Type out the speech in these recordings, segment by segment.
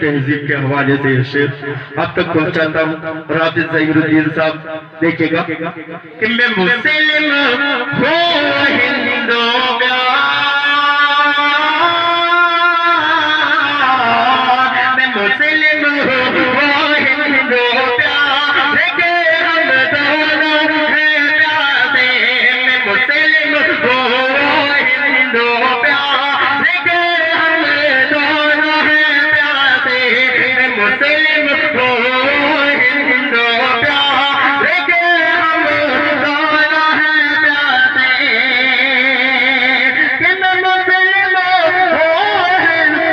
तहजीब के हवाले से शेर अब तक पहुंचाता हूँ। राफिज ज़हीरुद्दीन साहब देखिएगा कि मैं मुस्लिम हो हिंदो मैं मुस्लिम हो हिंदो प्यार के हम दोनों हैं प्यासे मैं मुस्लिम हो हिंदो प्यार के हम दोनों हैं प्यासे मैं मुस्लिम हो हिंदो प्यार के हम दोनों हैं प्यासे कि मैं मुस्लिम हो हिंदो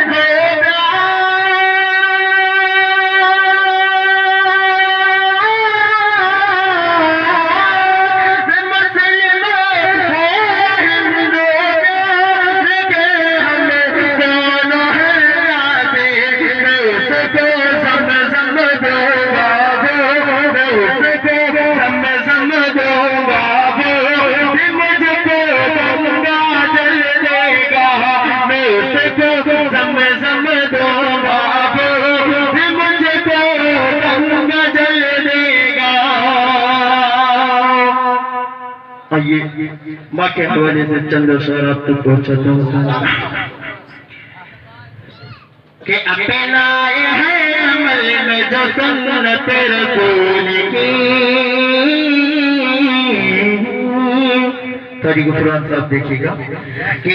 आइए माँ के हवाले से चंद अशआर आप तक पहुँचाता हूँ कि अपनाए हैं अमल में जो सुन्नत रसूल की। थोड़ी गुफरान साहब देखिएगा कि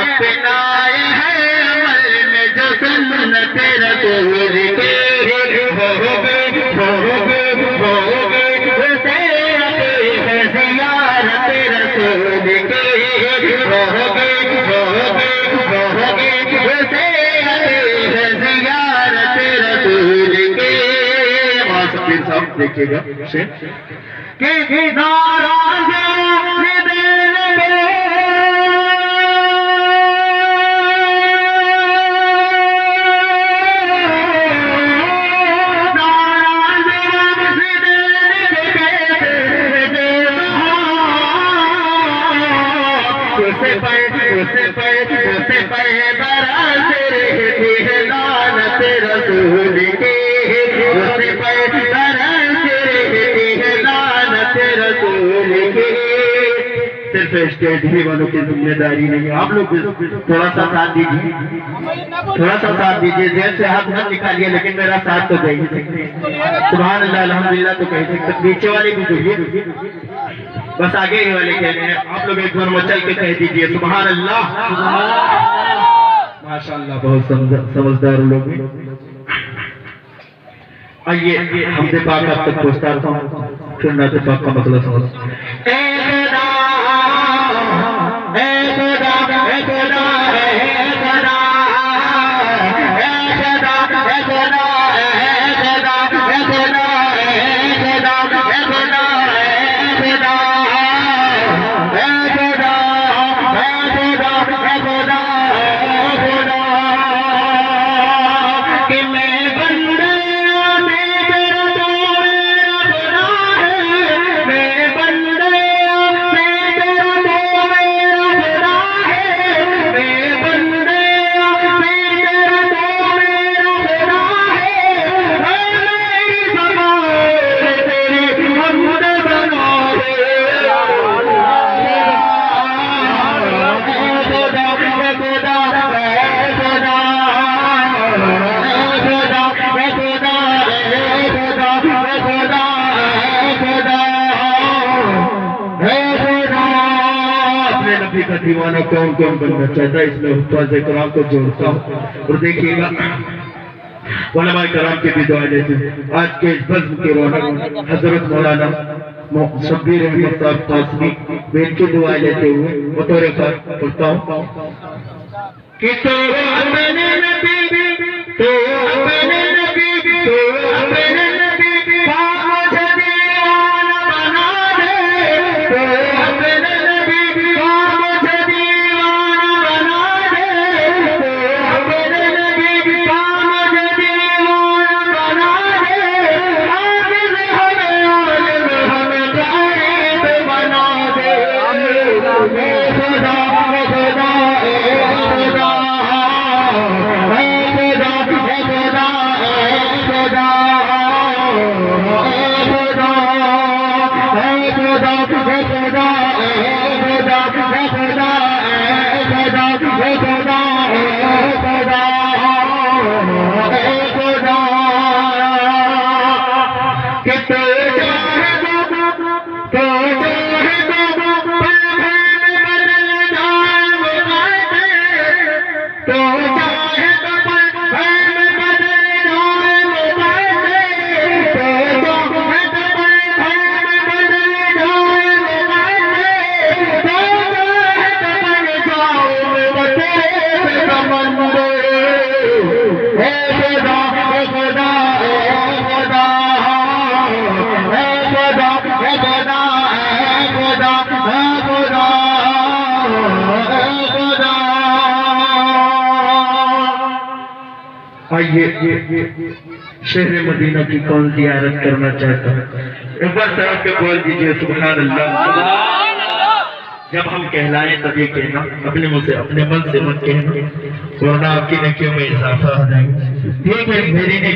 अपनाए हैं अमल में जो सुन्नत रसूल की देखिएगा कि नाराज सिर्फ स्टेट ही वालों की जिम्मेदारी नहीं, आप लोग थोड़ा सा साथ दीजिए, थोड़ा सा साथ दीजिए। जेल से हाथ मत निकालिए, लेकिन मेरा साथ तो दे ही सकते हैं। सुभान अल्लाह अल्हम्दुलिल्लाह तो कह सकते। नीचे वाले भी बोलिए, बस आगे ही वाले कह रहे हैं। आप लोग एक बार मचल के कह दीजिए सुभान अल्लाह। माशाअल्लाह बहुत समझदार लोग हैं। आइए हमसे पाक आप तक पहुँचता हूँ, फिर नाते पाक का मतलब समझ। दीवाना कौन कौन बनना चाहता है, इसमें हुफ़ाज़ कराम को जोड़ता हूँ। और देखिएगा उलमा कराम की भी दुआ लेते हैं। आज के इस बज़्म के रौनक हजरत मौलाना शब्बीर अहमद साहब कासमी बेन की दुआ लेते हुए बतौर पढ़ता हूँ कि तो अपने नबी तो अपने नबी तो अपने आइए शहर मदीना की कौन जियारत करना चाहता है? एक बार तरफ के बोल दीजिए सुभान अल्लाह। जब हम कहलाएं तब ये कहना, अपने मुंह से अपने मन से मत कहना, वरना आपकी नेकियों में इजाफा हो जाएगा। ठीक है, मेरी